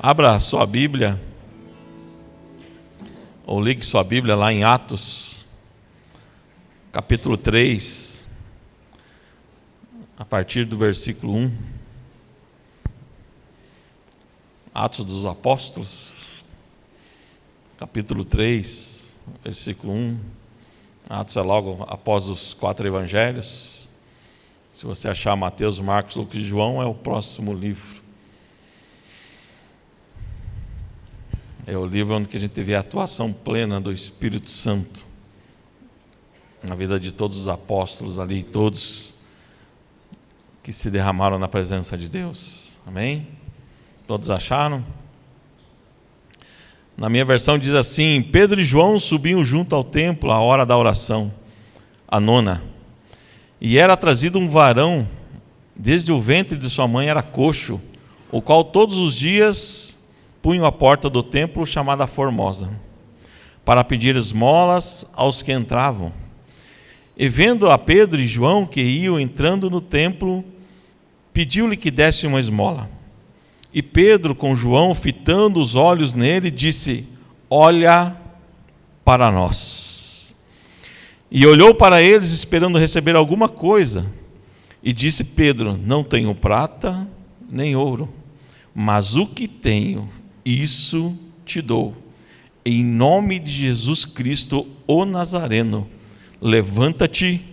Abra sua Bíblia, ou ligue sua Bíblia lá em Atos, capítulo 3, a partir do versículo 1. Atos dos Apóstolos, capítulo 3, versículo 1. Atos é logo após os 4 evangelhos. Se você achar Mateus, Marcos, Lucas e João, é o próximo livro. É o livro onde a gente vê a atuação plena do Espírito Santo na vida de todos os apóstolos ali, todos que se derramaram na presença de Deus. Amém? Todos acharam? Na minha versão diz assim: Pedro e João subiam junto ao templo à hora da oração, a nona, e era trazido um varão, desde o ventre de sua mãe era coxo, o qual todos os dias punham a porta do templo chamada Formosa, para pedir esmolas aos que entravam. E vendo a Pedro e João que iam entrando no templo, pediu-lhe que desse uma esmola. E Pedro, com João, fitando os olhos nele, disse: olha para nós. E olhou para eles, esperando receber alguma coisa. E disse Pedro: não tenho prata nem ouro, mas o que tenho, isso te dou. Em nome de Jesus Cristo, o Nazareno, levanta-te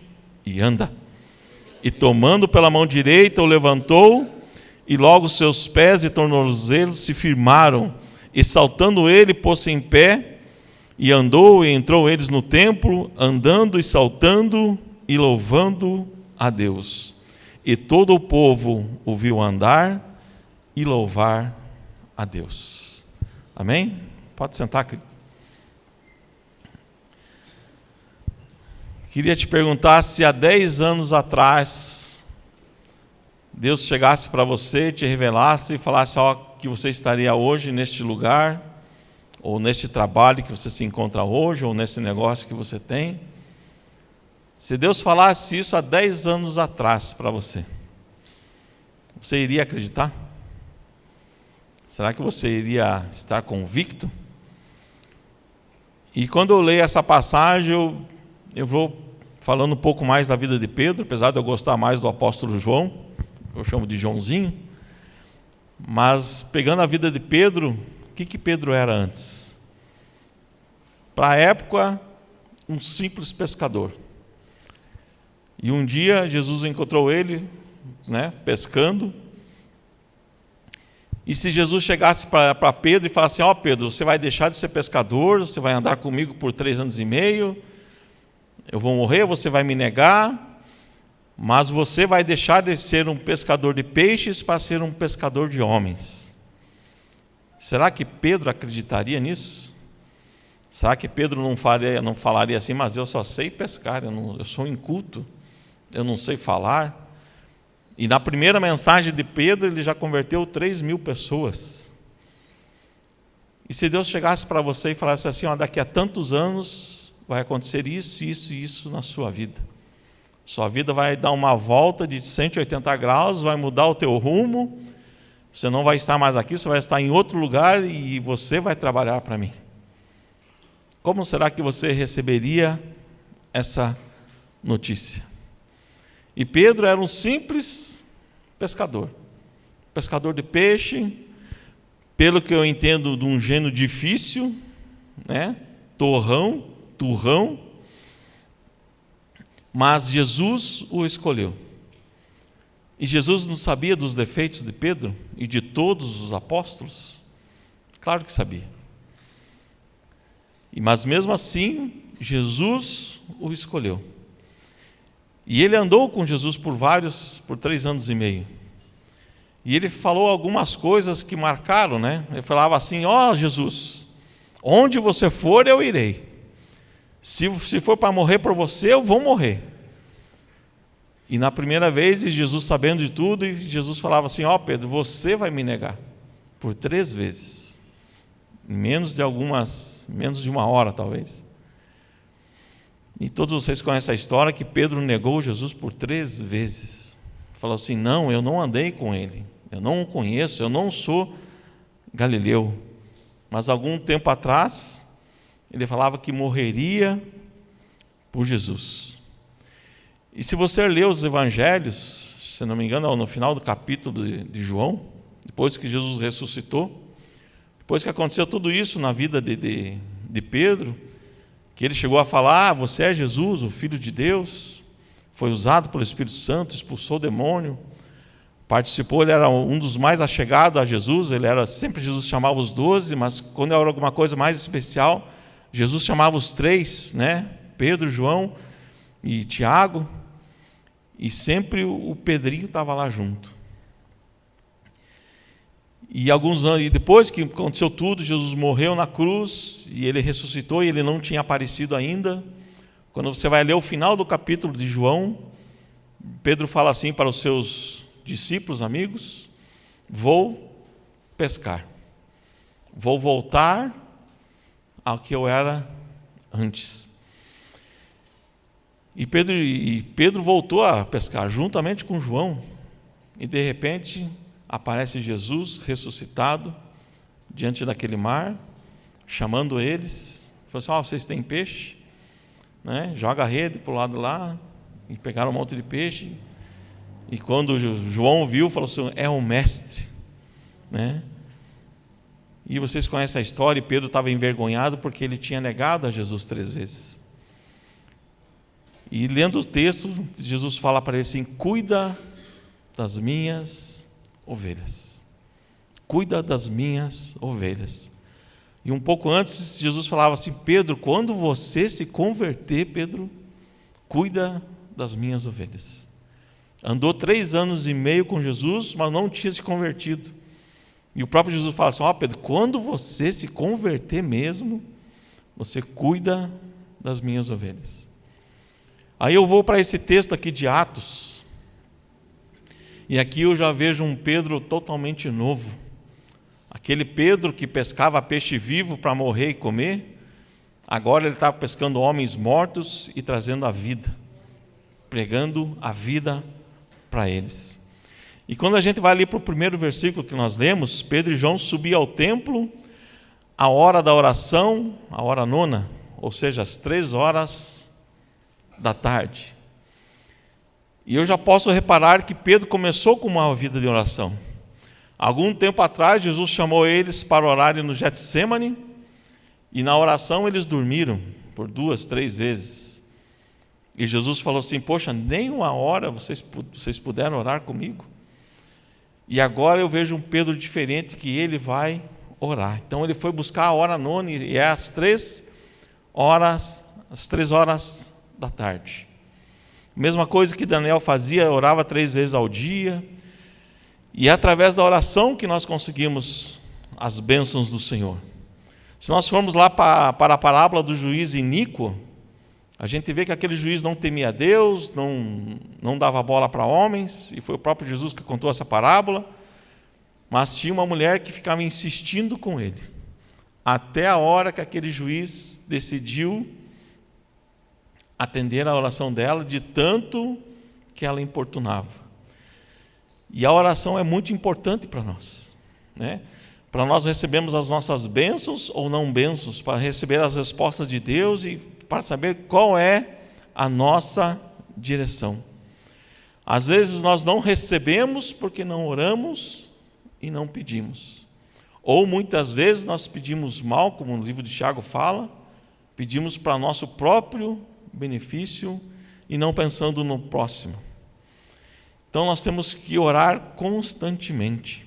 e anda. E tomando pela mão direita, o levantou, e logo seus pés e tornozelos se firmaram, e saltando ele, pôs-se em pé, e andou, e entrou eles no templo, andando e saltando, e louvando a Deus. E todo o povo o viu andar e louvar a Deus. Amém? Pode sentar, querido. Queria te perguntar se há 10 anos atrás Deus chegasse para você, te revelasse e falasse que você estaria hoje neste lugar, ou neste trabalho que você se encontra hoje, ou nesse negócio que você tem. Se Deus falasse isso há 10 anos atrás para você, você iria acreditar? Será que você iria estar convicto? E quando eu leio essa passagem, eu vou falando um pouco mais da vida de Pedro, apesar de eu gostar mais do apóstolo João, eu chamo de Joãozinho, mas pegando a vida de Pedro, o que Pedro era antes? Para a época, um simples pescador. E um dia Jesus encontrou ele, pescando. E se Jesus chegasse para Pedro e falasse: Pedro, você vai deixar de ser pescador, você vai andar comigo por 3 anos e meio, eu vou morrer, você vai me negar, mas você vai deixar de ser um pescador de peixes para ser um pescador de homens. Será que Pedro acreditaria nisso? Será que Pedro não falaria assim: mas eu só sei pescar, eu sou inculto, eu não sei falar? E na primeira mensagem de Pedro, ele já converteu 3.000 pessoas. E se Deus chegasse para você e falasse assim: daqui a tantos anos vai acontecer isso, isso e isso na sua vida. Sua vida vai dar uma volta de 180 graus, vai mudar o teu rumo, você não vai estar mais aqui, você vai estar em outro lugar e você vai trabalhar para mim. Como será que você receberia essa notícia? E Pedro era um simples pescador de peixe, pelo que eu entendo, de um gênero difícil, turrão, mas Jesus o escolheu. E Jesus não sabia dos defeitos de Pedro e de todos os apóstolos? Claro que sabia. Mas mesmo assim, Jesus o escolheu. E ele andou com Jesus por 3 anos e meio. E ele falou algumas coisas que marcaram, Ele falava assim: Jesus, onde você for, eu irei. Se for para morrer por você, eu vou morrer. E na primeira vez, Jesus sabendo de tudo, Jesus falava assim: Pedro, você vai me negar por 3 vezes. Em menos de uma hora, talvez. E todos vocês conhecem a história que Pedro negou Jesus por 3 vezes. Falou assim: não, eu não andei com ele, eu não o conheço, eu não sou Galileu. Mas algum tempo atrás, ele falava que morreria por Jesus. E se você ler os evangelhos, se não me engano, no final do capítulo de João, depois que Jesus ressuscitou, depois que aconteceu tudo isso na vida de Pedro, que ele chegou a falar: você é Jesus, o Filho de Deus, foi usado pelo Espírito Santo, expulsou o demônio, participou, ele era um dos mais achegados a Jesus, sempre Jesus chamava os 12, mas quando era alguma coisa mais especial, Jesus chamava os 3, né? Pedro, João e Tiago, e sempre o Pedrinho estava lá junto. E alguns anos, e depois que aconteceu tudo, Jesus morreu na cruz e ele ressuscitou, e ele não tinha aparecido ainda. Quando você vai ler o final do capítulo de João, Pedro fala assim para os seus discípulos, amigos: vou pescar, vou voltar ao que eu era antes. E Pedro voltou a pescar juntamente com João, e de repente aparece Jesus ressuscitado diante daquele mar, chamando eles. Falou assim: vocês têm peixe? Né? Joga a rede para o lado lá, e pegaram um monte de peixe. E quando João viu, falou assim: é o mestre, né? E vocês conhecem a história, e Pedro estava envergonhado porque ele tinha negado a Jesus 3 vezes. E lendo o texto, Jesus fala para ele assim: cuida das minhas ovelhas. Cuida das minhas ovelhas. E um pouco antes, Jesus falava assim: Pedro, quando você se converter, Pedro, cuida das minhas ovelhas. Andou 3 anos e meio com Jesus, mas não tinha se convertido. E o próprio Jesus fala assim: Pedro, quando você se converter mesmo, você cuida das minhas ovelhas. Aí eu vou para esse texto aqui de Atos, e aqui eu já vejo um Pedro totalmente novo. Aquele Pedro que pescava peixe vivo para morrer e comer, agora ele está pescando homens mortos e trazendo a vida, pregando a vida para eles. E quando a gente vai ali para o primeiro versículo que nós lemos, Pedro e João subiam ao templo, a hora da oração, a hora 9, ou seja, às 3h da tarde. E eu já posso reparar que Pedro começou com uma vida de oração. Algum tempo atrás, Jesus chamou eles para orarem no Getsêmani, e na oração eles dormiram por 2, 3 vezes. E Jesus falou assim: poxa, nem uma hora vocês puderam orar comigo? E agora eu vejo um Pedro diferente, que ele vai orar. Então ele foi buscar a hora 9, e é às 3h da tarde. Mesma coisa que Daniel fazia, orava 3 vezes ao dia. E é através da oração que nós conseguimos as bênçãos do Senhor. Se nós formos lá para a parábola do juiz iníquo, a gente vê que aquele juiz não temia a Deus, não dava bola para homens, e foi o próprio Jesus que contou essa parábola. Mas tinha uma mulher que ficava insistindo com ele, até a hora que aquele juiz decidiu atender a oração dela, de tanto que ela importunava. E a oração é muito importante para nós, né? Para nós recebermos as nossas bênçãos ou não bênçãos, para receber as respostas de Deus e para saber qual é a nossa direção. Às vezes nós não recebemos porque não oramos e não pedimos. Ou muitas vezes nós pedimos mal, como no livro de Tiago fala, pedimos para nosso próprio benefício e não pensando no próximo. Então nós temos que orar constantemente.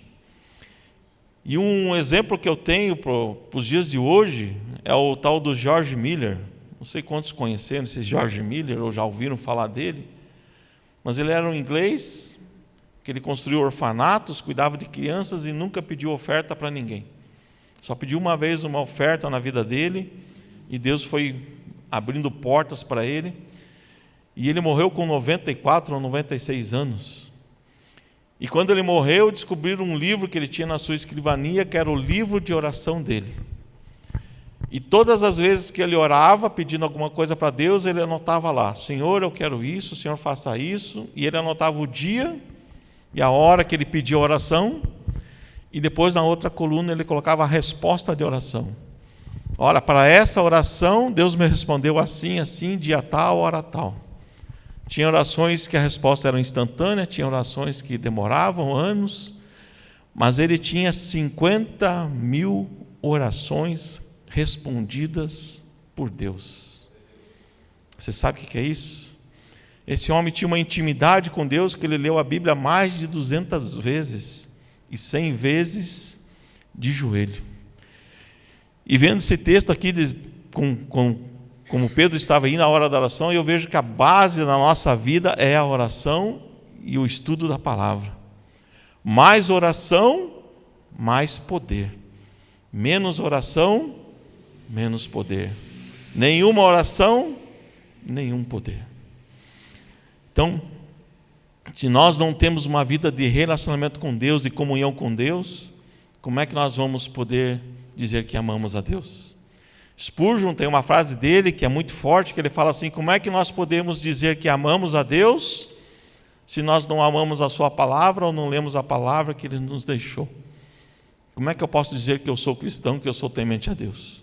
E um exemplo que eu tenho para os dias de hoje é o tal do George Miller. Não sei quantos conheceram esse George Miller ou já ouviram falar dele, mas ele era um inglês que ele construiu orfanatos, cuidava de crianças e nunca pediu oferta para ninguém. Só pediu uma vez uma oferta na vida dele, e Deus foi abrindo portas para ele. E ele morreu com 94 ou 96 anos. E quando ele morreu, descobriram um livro que ele tinha na sua escrivania, que era o livro de oração dele. E todas as vezes que ele orava, pedindo alguma coisa para Deus, ele anotava lá: Senhor, eu quero isso, Senhor, faça isso. E ele anotava o dia e a hora que ele pedia a oração. e depois na outra coluna ele colocava a resposta de oração. Olha, para essa oração, Deus me respondeu assim, assim, dia tal, hora tal. Tinha orações que a resposta era instantânea, tinha orações que demoravam anos, mas ele tinha 50.000 orações respondidas por Deus. Você sabe o que é isso? Esse homem tinha uma intimidade com Deus, que ele leu a Bíblia mais de 200 vezes, e 100 vezes de joelho. E vendo esse texto aqui, como Pedro estava aí na hora da oração, eu vejo que a base da nossa vida é a oração e o estudo da palavra. Mais oração, mais poder. Menos oração, menos poder. Nenhuma oração, nenhum poder. Então, se nós não temos uma vida de relacionamento com Deus, de comunhão com Deus, como é que nós vamos poder dizer que amamos a Deus? Spurgeon tem uma frase dele que é muito forte, que ele fala assim: como é que nós podemos dizer que amamos a Deus se nós não amamos a sua palavra ou não lemos a palavra que ele nos deixou? Como é que eu posso dizer que eu sou cristão, que eu sou temente a Deus?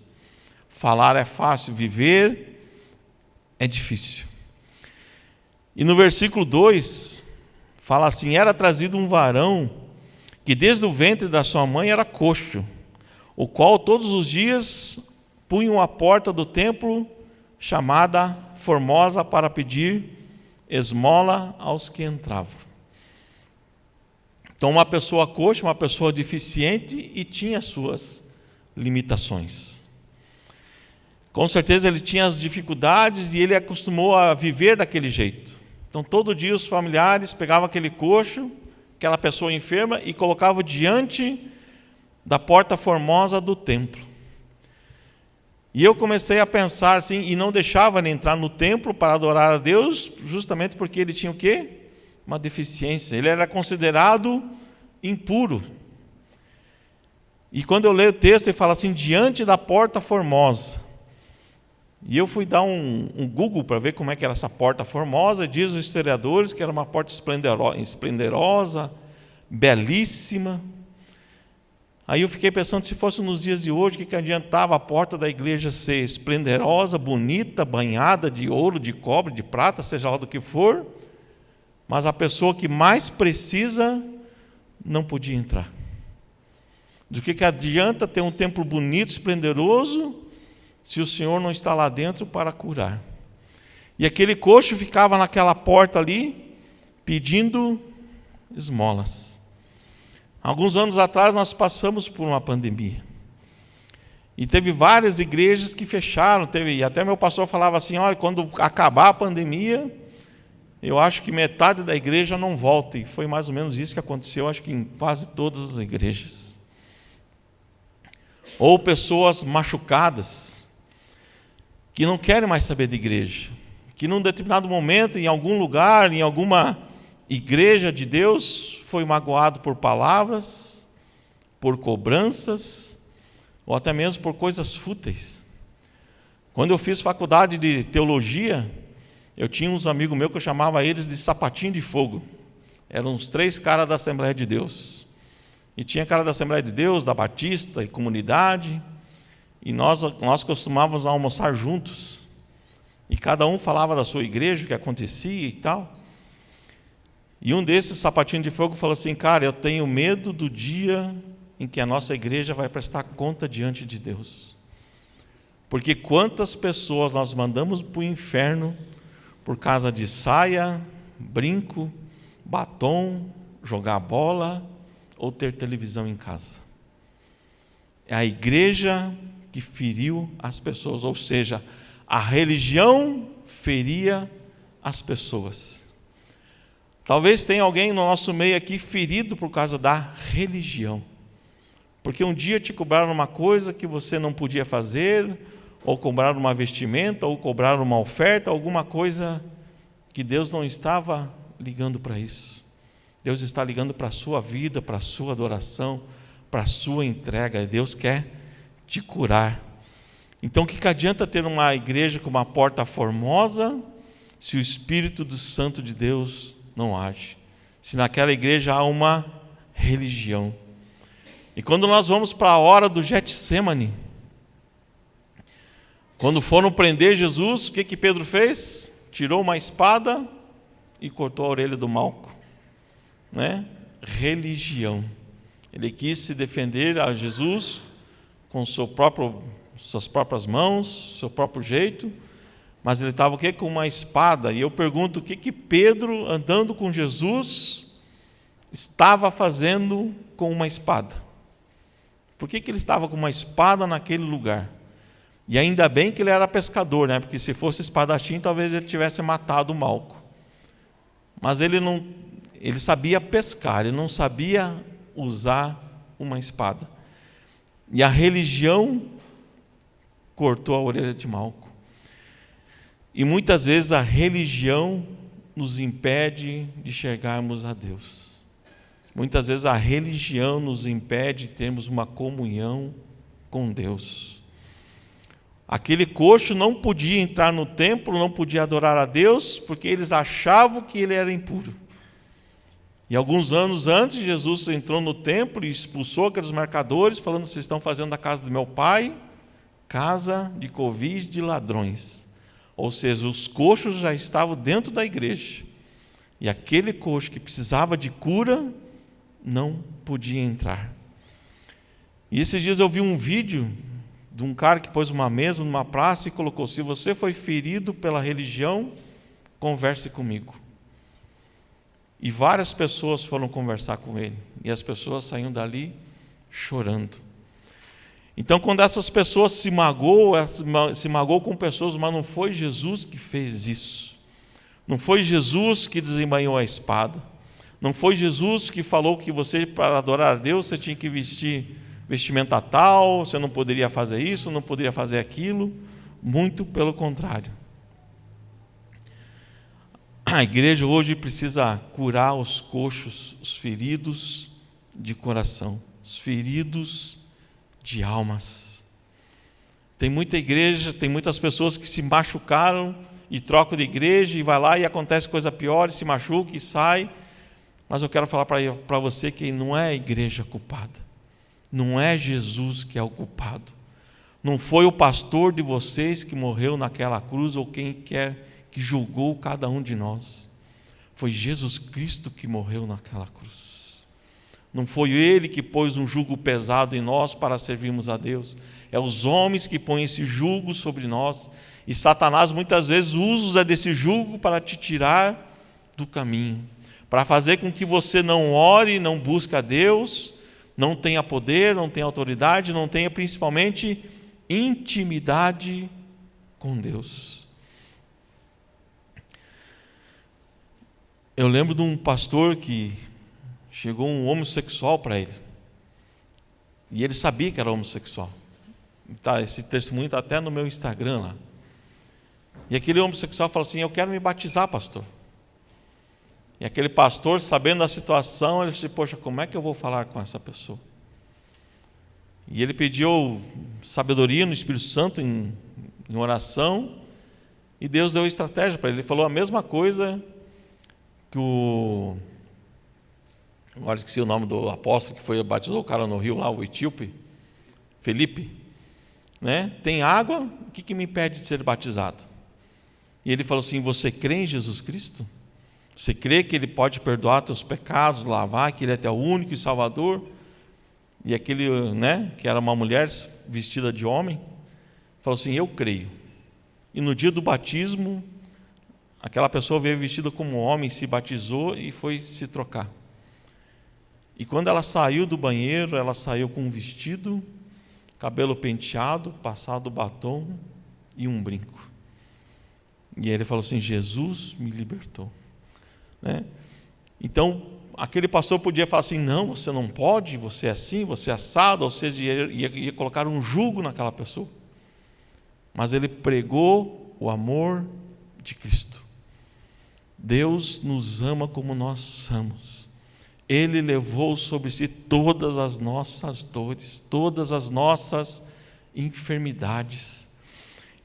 Falar é fácil, viver é difícil. E no versículo 2 fala assim: era trazido um varão que desde o ventre da sua mãe era coxo, o qual todos os dias punham a porta do templo chamada Formosa para pedir esmola aos que entravam. Então, uma pessoa coxa, uma pessoa deficiente, e tinha suas limitações. Com certeza ele tinha as dificuldades e ele acostumou a viver daquele jeito. Então, todo dia os familiares pegavam aquele coxo, aquela pessoa enferma, e colocavam diante da porta formosa do templo. E eu comecei a pensar assim, e não deixava ele entrar no templo para adorar a Deus, justamente porque ele tinha o quê? Uma deficiência. Ele era considerado impuro. E quando eu leio o texto, ele fala assim: diante da porta formosa. E eu fui dar um Google para ver como é que era essa porta formosa. Diz os historiadores que era uma porta esplendorosa, belíssima. Aí eu fiquei pensando, se fosse nos dias de hoje, o que adiantava a porta da igreja ser esplendorosa, bonita, banhada de ouro, de cobre, de prata, seja lá do que for, mas a pessoa que mais precisa não podia entrar. Do que adianta ter um templo bonito, esplendoroso, se o Senhor não está lá dentro para curar? E aquele coxo ficava naquela porta ali, pedindo esmolas. Alguns anos atrás nós passamos por uma pandemia. E teve várias igrejas que fecharam. E até meu pastor falava assim: olha, quando acabar a pandemia, eu acho que metade da igreja não volta. E foi mais ou menos isso que aconteceu, acho que em quase todas as igrejas. Ou pessoas machucadas, que não querem mais saber de igreja, que num determinado momento, em algum lugar, em alguma igreja de Deus, foi magoado por palavras, por cobranças, ou até mesmo por coisas fúteis. Quando eu fiz faculdade de teologia, eu tinha uns amigos meus que eu chamava eles de sapatinho de fogo. Eram uns 3 caras da Assembleia de Deus. E tinha cara da Assembleia de Deus, da Batista e comunidade, e nós costumávamos almoçar juntos. E cada um falava da sua igreja, o que acontecia e tal. E um desses sapatinhos de fogo falou assim: cara, eu tenho medo do dia em que a nossa igreja vai prestar conta diante de Deus. Porque quantas pessoas nós mandamos para o inferno por causa de saia, brinco, batom, jogar bola ou ter televisão em casa. É a igreja que feriu as pessoas, ou seja, a religião feria as pessoas. Talvez tenha alguém no nosso meio aqui ferido por causa da religião. Porque um dia te cobraram uma coisa que você não podia fazer, ou cobraram uma vestimenta, ou cobraram uma oferta, alguma coisa que Deus não estava ligando para isso. Deus está ligando para a sua vida, para a sua adoração, para a sua entrega. Deus quer te curar. Então, o que adianta ter uma igreja com uma porta formosa, se o Espírito do Santo de Deus não age? Se naquela igreja há uma religião. E quando nós vamos para a hora do Getsêmani, quando foram prender Jesus, o que Pedro fez? Tirou uma espada e cortou a orelha do Malco. Né? Religião. Ele quis se defender a Jesus com suas próprias mãos, seu próprio jeito, mas ele estava o quê? Com uma espada. E eu pergunto, o que Pedro, andando com Jesus, estava fazendo com uma espada? Por que ele estava com uma espada naquele lugar? E ainda bem que ele era pescador, né? Porque se fosse espadachim, talvez ele tivesse matado o Malco. Mas ele sabia pescar, ele não sabia usar uma espada. E a religião cortou a orelha de Malco. E muitas vezes a religião nos impede de chegarmos a Deus. Muitas vezes a religião nos impede de termos uma comunhão com Deus. Aquele coxo não podia entrar no templo, não podia adorar a Deus, porque eles achavam que ele era impuro. E alguns anos antes, Jesus entrou no templo e expulsou aqueles marcadores, falando: vocês estão fazendo da casa do meu pai casa de covis de ladrões. Ou seja, os coxos já estavam dentro da igreja. E aquele coxo que precisava de cura não podia entrar. E esses dias eu vi um vídeo de um cara que pôs uma mesa numa praça e colocou: se você foi ferido pela religião, converse comigo. E várias pessoas foram conversar com ele. E as pessoas saíam dali chorando. Então, quando essas pessoas se magoam com pessoas, mas não foi Jesus que fez isso. Não foi Jesus que desembainhou a espada. Não foi Jesus que falou que você, para adorar a Deus, você tinha que vestir vestimenta tal, você não poderia fazer isso, não poderia fazer aquilo. Muito pelo contrário. A igreja hoje precisa curar os coxos, os feridos de coração, os feridos de almas. Tem muita igreja, tem muitas pessoas que se machucaram e trocam de igreja e vai lá e acontece coisa pior, e se machuca e sai. Mas eu quero falar para você que não é a igreja culpada. Não é Jesus que é o culpado. Não foi o pastor de vocês que morreu naquela cruz, ou quem quer que julgou cada um de nós. Foi Jesus Cristo que morreu naquela cruz. Não foi Ele que pôs um jugo pesado em nós para servirmos a Deus. É os homens que põem esse jugo sobre nós. E Satanás muitas vezes usa desse jugo para te tirar do caminho, para fazer com que você não ore, não busque a Deus, não tenha poder, não tenha autoridade, não tenha principalmente intimidade com Deus. Eu lembro de um pastor que chegou um homossexual para ele. E ele sabia que era homossexual. Tá, esse testemunho está até no meu Instagram lá. E aquele homossexual falou assim: eu quero me batizar, pastor. E aquele pastor, sabendo da situação, ele disse: poxa, como é que eu vou falar com essa pessoa? E ele pediu sabedoria no Espírito Santo em oração, e Deus deu estratégia para ele. Ele falou a mesma coisa que agora esqueci o nome do apóstolo que batizou o cara no rio lá, o etíope, Felipe, né? Tem água, o que me impede de ser batizado? E ele falou assim: você crê em Jesus Cristo? Você crê que Ele pode perdoar teus pecados, lavar, que Ele é teu único e Salvador? E aquele, né, que era uma mulher vestida de homem, falou assim: eu creio. E no dia do batismo, aquela pessoa veio vestida como homem, se batizou e foi se trocar. E quando ela saiu do banheiro, ela saiu com um vestido, cabelo penteado, passado batom e um brinco. E ele falou assim: Jesus me libertou. Né? Então, aquele pastor podia falar assim: não, você não pode, você é assim, você é assado, ou seja, ia colocar um jugo naquela pessoa. Mas ele pregou o amor de Cristo. Deus nos ama como nós somos. Ele levou sobre si todas as nossas dores, todas as nossas enfermidades.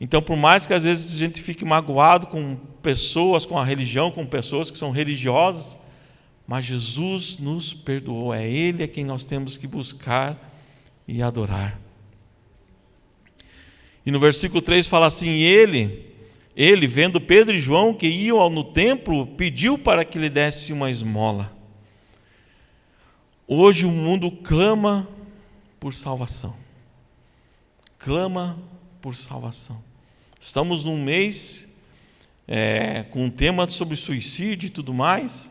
Então, por mais que às vezes a gente fique magoado com pessoas, com a religião, com pessoas que são religiosas, mas Jesus nos perdoou. É Ele a quem nós temos que buscar e adorar. E no versículo 3 fala assim: ele, vendo Pedro e João que iam no templo, pediu para que lhe desse uma esmola. Hoje o mundo clama por salvação. Clama por salvação. Estamos num mês com um tema sobre suicídio e tudo mais.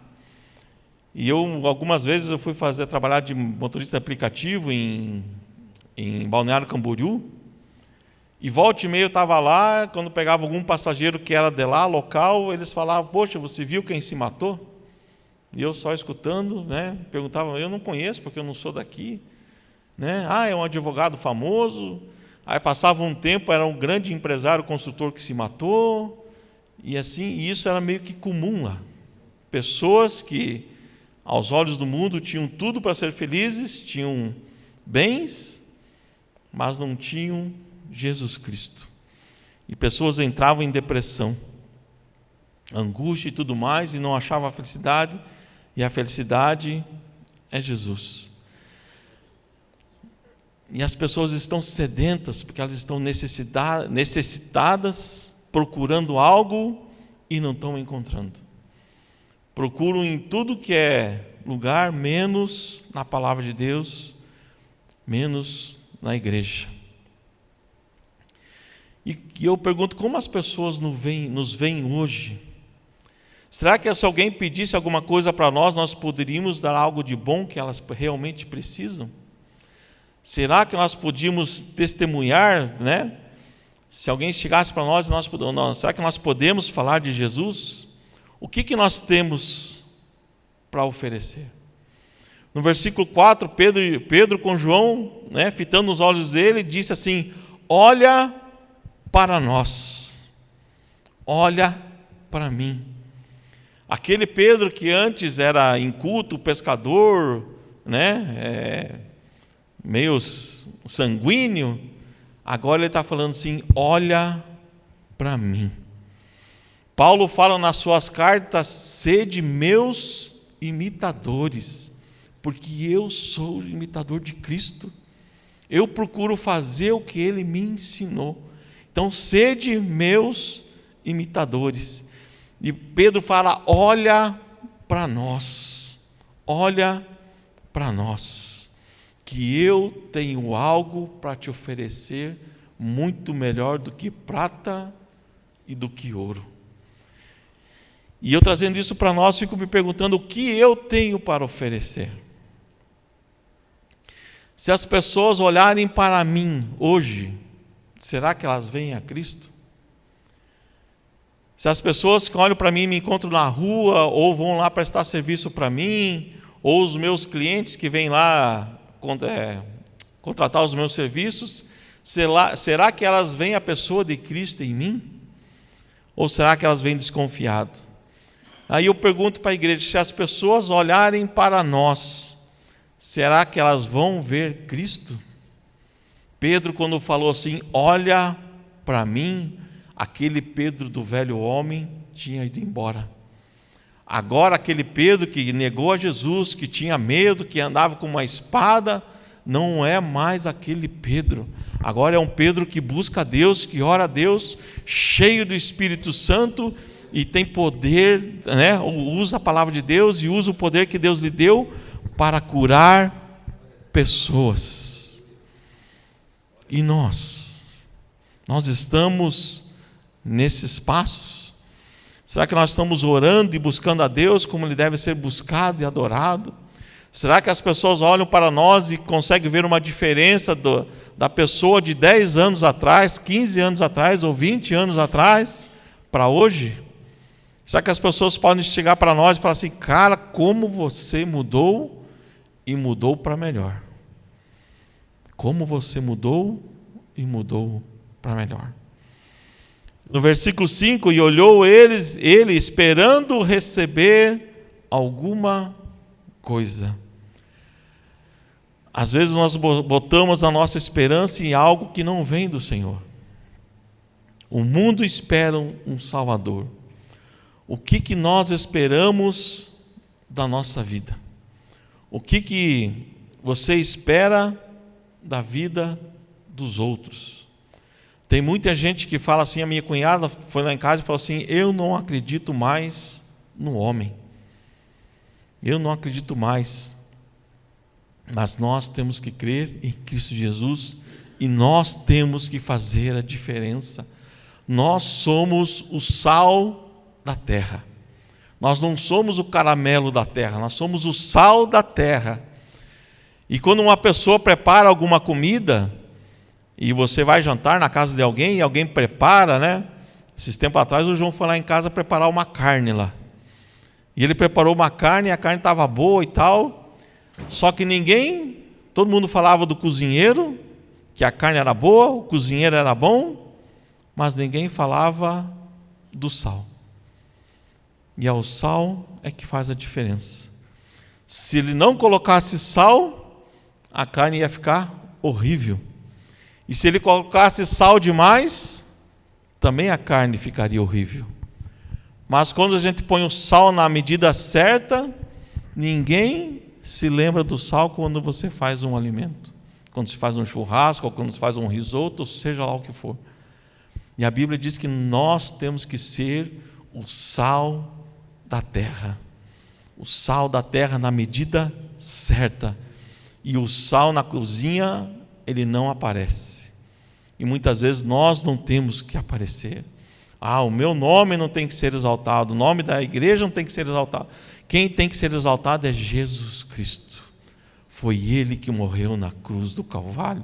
E algumas vezes eu fui trabalhar de motorista de aplicativo em Balneário Camboriú. E volta e meia eu estava lá, quando pegava algum passageiro que era de lá, local, eles falavam: poxa, você viu quem se matou? E eu só escutando, né? Perguntava: eu não conheço porque eu não sou daqui, né? É um advogado famoso. Aí passava um tempo, era um grande empresário construtor que se matou. E assim, e isso era meio que comum lá. Pessoas que, aos olhos do mundo, tinham tudo para ser felizes, tinham bens, mas não tinham Jesus Cristo. E pessoas entravam em depressão, angústia e tudo mais, e não achavam a felicidade, e a felicidade é Jesus. E as pessoas estão sedentas, porque elas estão necessitadas, procurando algo e não estão encontrando. Procuram em tudo que é lugar, menos na palavra de Deus, menos na igreja. E eu pergunto: como as pessoas nos veem hoje? Será que se alguém pedisse alguma coisa para nós poderíamos dar algo de bom que elas realmente precisam? Será que nós podíamos testemunhar, né? Se alguém chegasse para nós, será que nós podemos falar de Jesus? O que nós temos para oferecer? No versículo 4, Pedro com João, né, fitando os olhos dele, disse assim: olha para nós, olha para mim. Aquele Pedro que antes era inculto, pescador, né, meio sanguíneo, agora ele está falando assim: olha para mim. Paulo fala nas suas cartas: sede meus imitadores, porque eu sou imitador de Cristo. Eu procuro fazer o que ele me ensinou. Então, sede meus imitadores. E Pedro fala: olha para nós, olha para nós, que eu tenho algo para te oferecer muito melhor do que prata e do que ouro. E eu trazendo isso para nós, fico me perguntando: o que eu tenho para oferecer? Se as pessoas olharem para mim hoje, será que elas veem a Cristo? Se as pessoas que olham para mim e me encontram na rua, ou vão lá prestar serviço para mim, ou os meus clientes que vêm lá contratar os meus serviços, será que elas veem a pessoa de Cristo em mim? Ou será que elas vêm desconfiado? Aí eu pergunto para a igreja: se as pessoas olharem para nós, será que elas vão ver Cristo? Pedro, quando falou assim: olha para mim, aquele Pedro do velho homem tinha ido embora. Agora aquele Pedro que negou a Jesus, que tinha medo, que andava com uma espada, não é mais aquele Pedro. Agora é um Pedro que busca a Deus, que ora a Deus, cheio do Espírito Santo, e tem poder, né? Usa a palavra de Deus e usa o poder que Deus lhe deu para curar pessoas. E nós estamos nesses passos? Será que nós estamos orando e buscando a Deus como Ele deve ser buscado e adorado? Será que as pessoas olham para nós e conseguem ver uma diferença da pessoa de 10 anos atrás, 15 anos atrás ou 20 anos atrás para hoje? Será que as pessoas podem chegar para nós e falar assim: cara, como você mudou e mudou para melhor? Como você mudou e mudou para melhor. No versículo 5, e olhou ele esperando receber alguma coisa. Às vezes nós botamos a nossa esperança em algo que não vem do Senhor. O mundo espera um Salvador. O que nós esperamos da nossa vida. O que você espera da vida dos outros? Tem muita gente que fala assim, a minha cunhada foi lá em casa e falou assim, eu não acredito mais no homem. Eu não acredito mais. Mas nós temos que crer em Cristo Jesus e nós temos que fazer a diferença. Nós somos o sal da terra. Nós não somos o caramelo da terra, nós somos o sal da terra. E quando uma pessoa prepara alguma comida, e você vai jantar na casa de alguém, e alguém prepara, né? Esses tempos atrás o João foi lá em casa preparar uma carne lá. E ele preparou uma carne, e a carne estava boa e tal, só que todo mundo falava do cozinheiro, que a carne era boa, o cozinheiro era bom, mas ninguém falava do sal. E é o sal é que faz a diferença. Se ele não colocasse sal, a carne ia ficar horrível. E se ele colocasse sal demais, também a carne ficaria horrível. Mas quando a gente põe o sal na medida certa, ninguém se lembra do sal quando você faz um alimento. Quando se faz um churrasco, ou quando se faz um risoto, seja lá o que for. E a Bíblia diz que nós temos que ser o sal da terra. O sal da terra na medida certa. E o sal na cozinha, ele não aparece. E muitas vezes nós não temos que aparecer. O meu nome não tem que ser exaltado, o nome da igreja não tem que ser exaltado. Quem tem que ser exaltado é Jesus Cristo. Foi Ele que morreu na cruz do Calvário.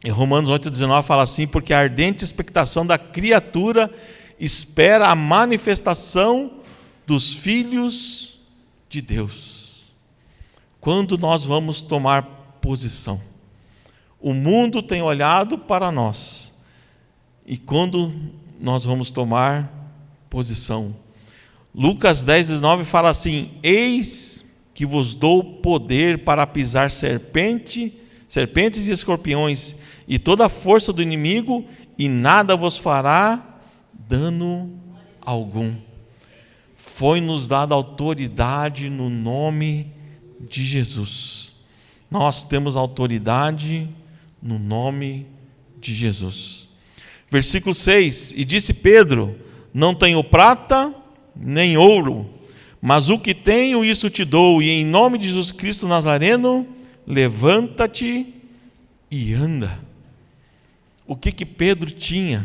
Em Romanos 8,19 fala assim, porque a ardente expectação da criatura espera a manifestação dos filhos de Deus. Quando nós vamos tomar posição? O mundo tem olhado para nós. E quando nós vamos tomar posição? Lucas 10,19 fala assim, eis que vos dou poder para pisar serpentes e escorpiões, e toda a força do inimigo, e nada vos fará dano algum. Foi-nos dada autoridade no nome de Jesus. Nós temos autoridade no nome de Jesus. Versículo 6, e disse Pedro, não tenho prata nem ouro, mas o que tenho isso te dou, e em nome de Jesus Cristo Nazareno, levanta-te e anda. O que Pedro tinha?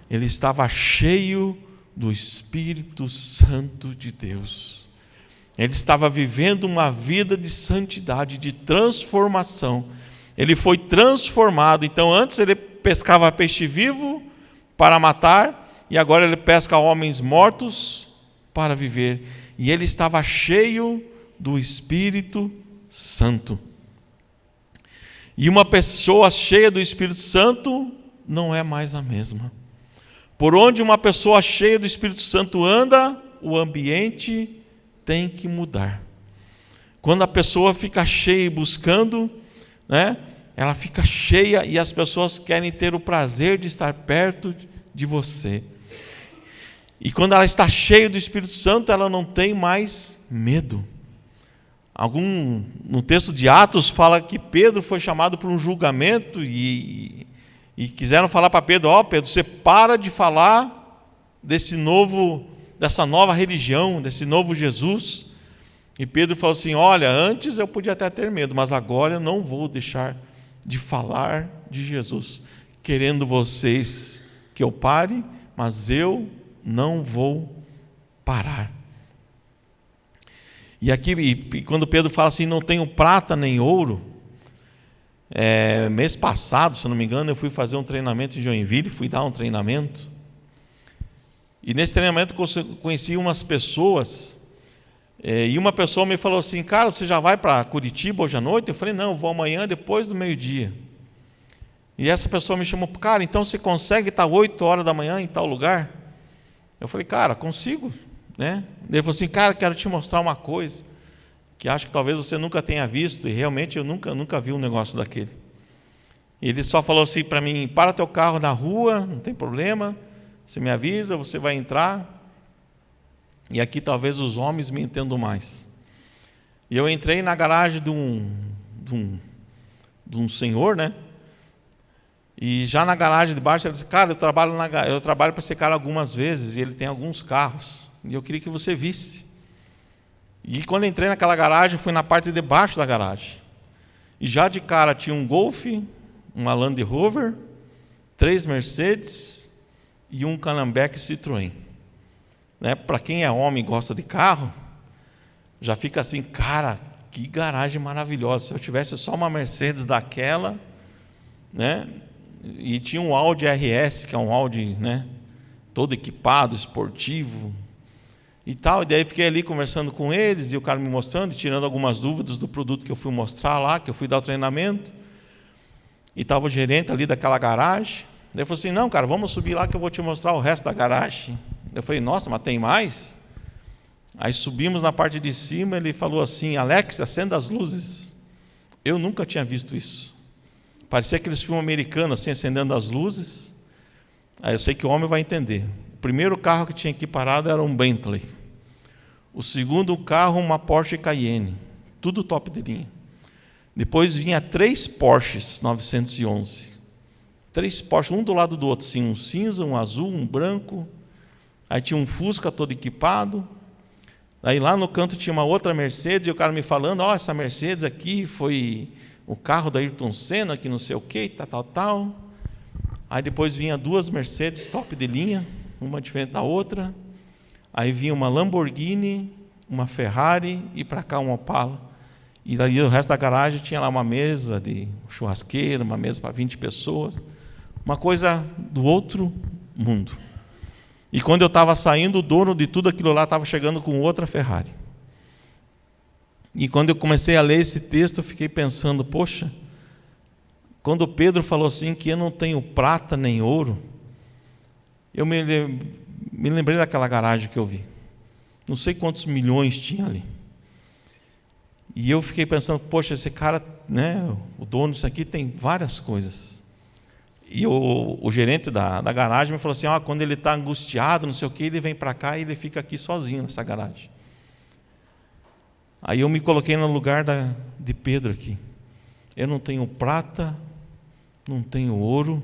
Ele estava cheio do Espírito Santo de Deus. Ele estava vivendo uma vida de santidade, de transformação. Ele foi transformado. Então antes ele pescava peixe vivo para matar, e agora ele pesca homens mortos para viver. E ele estava cheio do Espírito Santo. E uma pessoa cheia do Espírito Santo não é mais a mesma. Por onde uma pessoa cheia do Espírito Santo anda, o ambiente tem que mudar. Quando a pessoa fica cheia e buscando, né, ela fica cheia e as pessoas querem ter o prazer de estar perto de você. E quando ela está cheia do Espírito Santo, ela não tem mais medo. No texto de Atos fala que Pedro foi chamado para um julgamento e quiseram falar para Pedro, Pedro, você para de falar dessa nova religião, desse novo Jesus. E Pedro falou assim, olha, antes eu podia até ter medo, mas agora eu não vou deixar de falar de Jesus, querendo vocês que eu pare, mas eu não vou parar. E aqui, quando Pedro fala assim, não tenho prata nem ouro, mês passado, se não me engano, eu fui fazer um treinamento em Joinville, fui dar um treinamento, e nesse treinamento conheci umas pessoas, e uma pessoa me falou assim, cara, você já vai para Curitiba hoje à noite? Eu falei, não, eu vou amanhã depois do meio-dia. E essa pessoa me chamou, cara, então você consegue estar 8 horas da manhã em tal lugar? Eu falei, cara, consigo, né? Ele falou assim, cara, quero te mostrar uma coisa que acho que talvez você nunca tenha visto, e realmente eu nunca vi um negócio daquele. Ele só falou assim para mim, para teu carro na rua, não tem problema, você me avisa, você vai entrar. E aqui talvez os homens me entendam mais. E eu entrei na garagem de um senhor, né? E já na garagem de baixo ele disse: cara, eu trabalho para esse cara algumas vezes e ele tem alguns carros. E eu queria que você visse. E quando eu entrei naquela garagem, fui na parte de baixo da garagem. E já de cara tinha um Golf, uma Land Rover, 3 Mercedes e um Canambec Citroën. Né? Para quem é homem e gosta de carro, já fica assim, cara, que garagem maravilhosa. Se eu tivesse só uma Mercedes daquela, né? E tinha um Audi RS, que é um Audi, né, todo equipado, esportivo e tal. E daí fiquei ali conversando com eles, e o cara me mostrando, tirando algumas dúvidas do produto que eu fui mostrar lá, que eu fui dar o treinamento. E estava o gerente ali daquela garagem. Daí ele falou assim: não, cara, vamos subir lá que eu vou te mostrar o resto da garagem. Eu falei: nossa, mas tem mais? Aí subimos na parte de cima, ele falou assim: Alex, acenda as luzes. Eu nunca tinha visto isso. Parecia aqueles filmes americanos, assim, acendendo as luzes. Aí eu sei que o homem vai entender. O primeiro carro que tinha aqui parado era um Bentley. O segundo carro, uma Porsche Cayenne. Tudo top de linha. Depois vinha 3 Porsches 911. 3 Porsches, um do lado do outro, assim, um cinza, um azul, um branco. Aí tinha um Fusca todo equipado. Aí lá no canto tinha uma outra Mercedes, e o cara me falando: ó, essa Mercedes aqui foi o carro da Ayrton Senna, que não sei o que, tal. Aí depois vinha 2 Mercedes top de linha, uma diferente da outra. Aí vinha uma Lamborghini, uma Ferrari e para cá um Opala. E daí o resto da garagem tinha lá uma mesa de churrasqueira, uma mesa para 20 pessoas. Uma coisa do outro mundo. E quando eu estava saindo, o dono de tudo aquilo lá estava chegando com outra Ferrari. E quando eu comecei a ler esse texto, eu fiquei pensando: poxa, quando Pedro falou assim que eu não tenho prata nem ouro, eu me lembrei daquela garagem que eu vi. Não sei quantos milhões tinha ali. E eu fiquei pensando: poxa, esse cara, né, o dono disso aqui tem várias coisas. E o gerente da garagem me falou assim: ó, quando ele está angustiado, não sei o que, ele vem para cá e ele fica aqui sozinho nessa garagem. Aí eu me coloquei no lugar de Pedro aqui. Eu não tenho prata, não tenho ouro,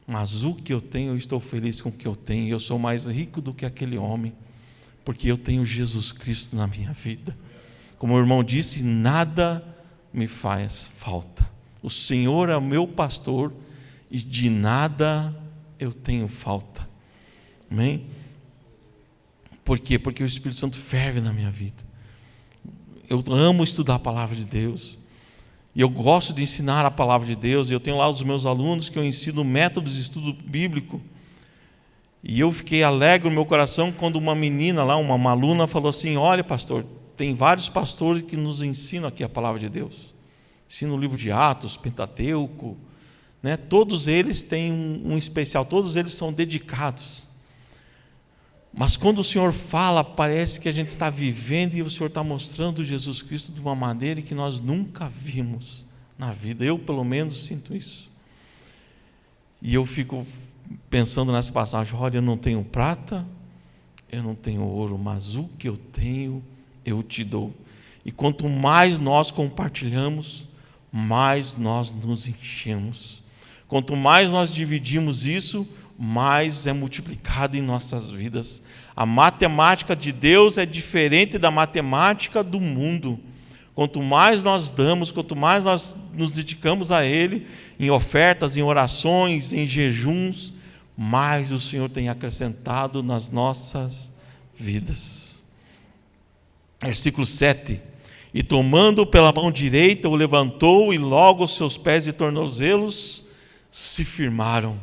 mas o que eu tenho, eu estou feliz com o que eu tenho. Eu sou mais rico do que aquele homem, porque eu tenho Jesus Cristo na minha vida. Como o irmão disse, nada me faz falta. O Senhor é o meu pastor e de nada eu tenho falta. Amém? Por quê? Porque o Espírito Santo ferve na minha vida. Eu amo estudar a palavra de Deus. E eu gosto de ensinar a palavra de Deus. E eu tenho lá os meus alunos que eu ensino métodos de estudo bíblico. E eu fiquei alegre no meu coração quando uma menina lá, uma aluna, falou assim: olha, pastor, tem vários pastores que nos ensinam aqui a palavra de Deus. Ensina o livro de Atos, Pentateuco, né? Todos eles têm um especial, todos eles são dedicados. Mas quando o Senhor fala, parece que a gente está vivendo e o Senhor está mostrando Jesus Cristo de uma maneira que nós nunca vimos na vida. Eu, pelo menos, sinto isso. E eu fico pensando nessa passagem: olha, eu não tenho prata, eu não tenho ouro, mas o que eu tenho, eu te dou. E quanto mais nós compartilhamos, mais nós nos enchemos. Quanto mais nós dividimos isso, mais é multiplicado em nossas vidas. A matemática de Deus é diferente da matemática do mundo. Quanto mais nós damos, quanto mais nós nos dedicamos a Ele, em ofertas, em orações, em jejuns, mais o Senhor tem acrescentado nas nossas vidas. Versículo 7. E tomando pela mão direita, o levantou, e logo os seus pés e tornozelos se firmaram.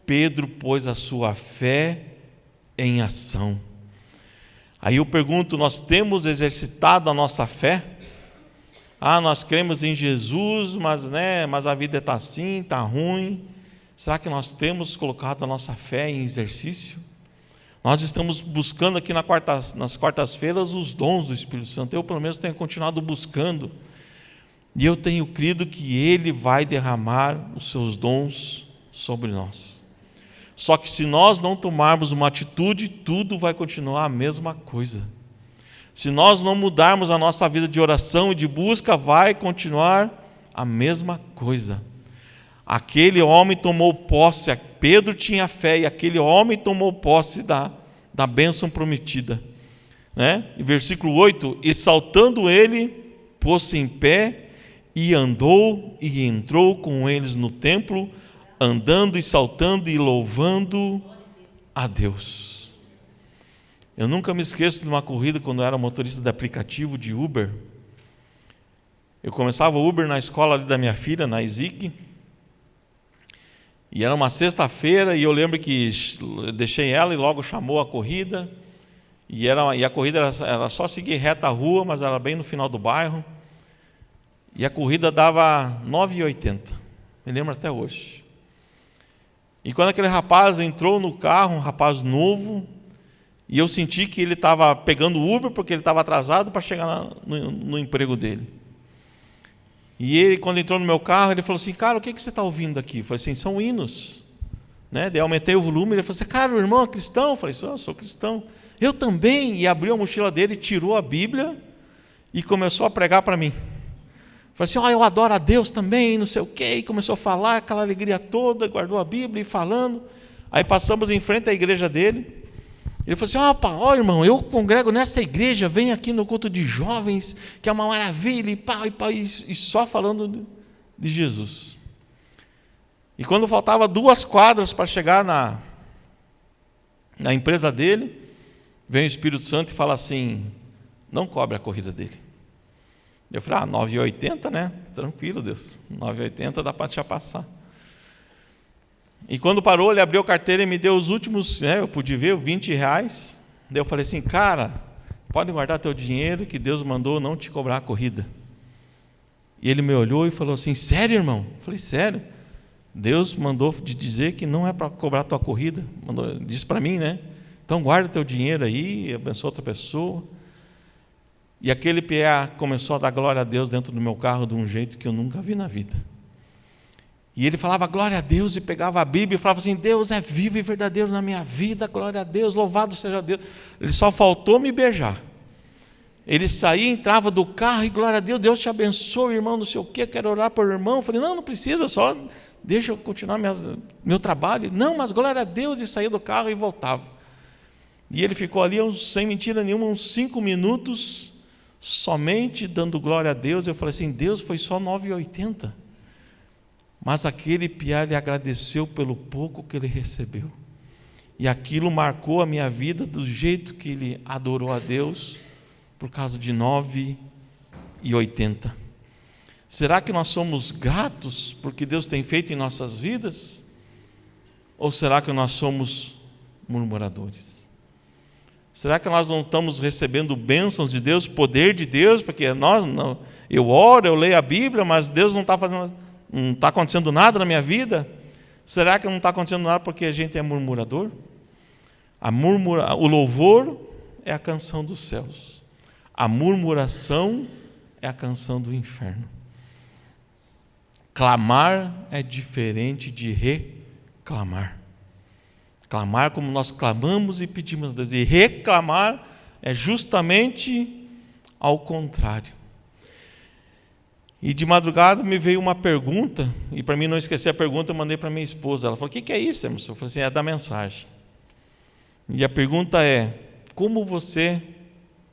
Pedro pôs a sua fé em ação. Aí eu pergunto: nós temos exercitado a nossa fé? Nós cremos em Jesus, mas a vida está assim, está ruim. Será que nós temos colocado a nossa fé em exercício? Nós estamos buscando aqui nas quartas-feiras os dons do Espírito Santo. Eu, pelo menos, tenho continuado buscando. E eu tenho crido que Ele vai derramar os seus dons sobre nós. Só que se nós não tomarmos uma atitude, tudo vai continuar a mesma coisa. Se nós não mudarmos a nossa vida de oração e de busca, vai continuar a mesma coisa. Aquele homem tomou posse, Pedro tinha fé, e aquele homem tomou posse da bênção prometida. Né? Em versículo 8, e saltando ele, pôs-se em pé, e andou e entrou com eles no templo, andando e saltando e louvando a Deus. Eu nunca me esqueço de uma corrida quando eu era motorista de aplicativo de Uber. Eu começava o Uber na escola ali da minha filha, na Isic, e era uma sexta-feira, e eu lembro que eu deixei ela e logo chamou a corrida, e a corrida era só seguir reta a rua, mas era bem no final do bairro, e a corrida dava 9,80, me lembro até hoje. E quando aquele rapaz entrou no carro, um rapaz novo, e eu senti que ele estava pegando o Uber porque ele estava atrasado para chegar no emprego dele. E ele, quando entrou no meu carro, ele falou assim: cara, o que você está ouvindo aqui? Eu falei assim: são hinos. Né? Daí eu aumentei o volume, ele falou assim: cara, o irmão é cristão? Eu falei: sou cristão. Eu também. E abriu a mochila dele, tirou a Bíblia e começou a pregar para mim. Falei assim: eu adoro a Deus também, não sei o quê. E começou a falar, aquela alegria toda, guardou a Bíblia e falando. Aí passamos em frente à igreja dele. Ele falou assim: irmão, eu congrego nessa igreja, venho aqui no culto de jovens, que é uma maravilha, e só falando de Jesus. E quando faltava 2 quadras para chegar na empresa dele, vem o Espírito Santo e fala assim: não cobre a corrida dele. Eu falei: 9,80, né? Tranquilo, Deus, 9,80 dá para te passar. E quando parou, ele abriu a carteira e me deu os últimos, eu pude ver, R$20. Daí eu falei assim: cara, pode guardar teu dinheiro que Deus mandou não te cobrar a corrida. E ele me olhou e falou assim: sério, irmão? Eu falei: sério. Deus mandou te dizer que não é para cobrar a tua corrida. Disse para mim, né? Então guarda teu dinheiro aí, abençoa outra pessoa. E aquele PA começou a dar glória a Deus dentro do meu carro de um jeito que eu nunca vi na vida. E ele falava glória a Deus e pegava a Bíblia e falava assim: Deus é vivo e verdadeiro na minha vida, glória a Deus, louvado seja Deus. Ele só faltou me beijar. Ele saía, entrava do carro e glória a Deus, Deus te abençoe, irmão, não sei o quê, quero orar por irmão. Eu falei: não precisa, só deixa eu continuar meu trabalho. Não, mas glória a Deus, e saía do carro e voltava. E ele ficou ali, sem mentira nenhuma, uns 5 minutos, somente dando glória a Deus. Eu falei assim: Deus, foi só 9,80. Mas aquele piá, ele agradeceu pelo pouco que ele recebeu. E aquilo marcou a minha vida do jeito que ele adorou a Deus, por causa de 9,80. Será que nós somos gratos porque Deus tem feito em nossas vidas? Ou será que nós somos murmuradores? Será que nós não estamos recebendo bênçãos de Deus, poder de Deus? Porque eu oro, eu leio a Bíblia, mas Deus não está fazendo... Não está acontecendo nada na minha vida? Será que não está acontecendo nada porque a gente é murmurador? O louvor é a canção dos céus. A murmuração é a canção do inferno. Clamar é diferente de reclamar. Clamar como nós clamamos e pedimos a Deus. E reclamar é justamente ao contrário. E de madrugada me veio uma pergunta, e para mim não esquecer a pergunta, eu mandei para minha esposa. Ela falou: o que é isso, Emerson? Eu falei assim: é da mensagem. E a pergunta é: como você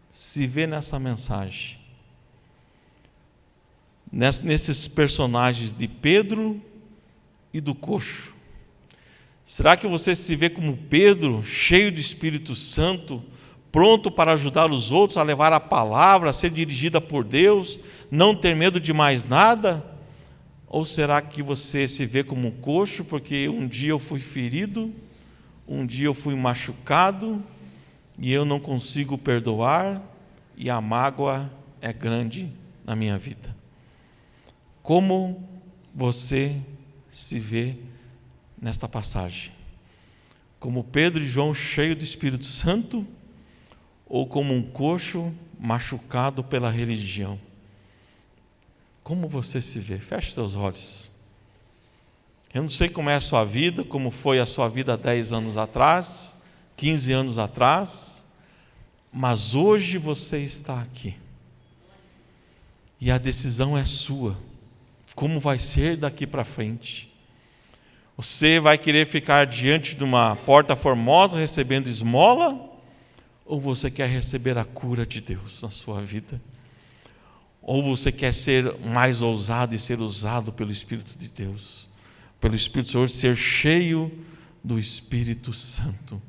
se vê nessa mensagem? Nesses personagens de Pedro e do coxo. Será que você se vê como Pedro, cheio de Espírito Santo, pronto para ajudar os outros a levar a palavra, a ser dirigida por Deus, não ter medo de mais nada? Ou será que você se vê como um coxo, porque um dia eu fui ferido, um dia eu fui machucado, e eu não consigo perdoar, e a mágoa é grande na minha vida? Como você se vê nesta passagem? Como Pedro e João cheios do Espírito Santo, ou como um coxo machucado pela religião? Como você se vê? Feche seus olhos. Eu não sei como é a sua vida, como foi a sua vida há 10 anos atrás, 15 anos atrás, mas hoje você está aqui. E a decisão é sua. Como vai ser daqui para frente? Você vai querer ficar diante de uma porta formosa recebendo esmola? Ou você quer receber a cura de Deus na sua vida? Ou você quer ser mais ousado e ser usado pelo Espírito de Deus? Pelo Espírito do Senhor, ser cheio do Espírito Santo.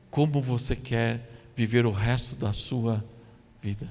Como você quer viver o resto da sua vida?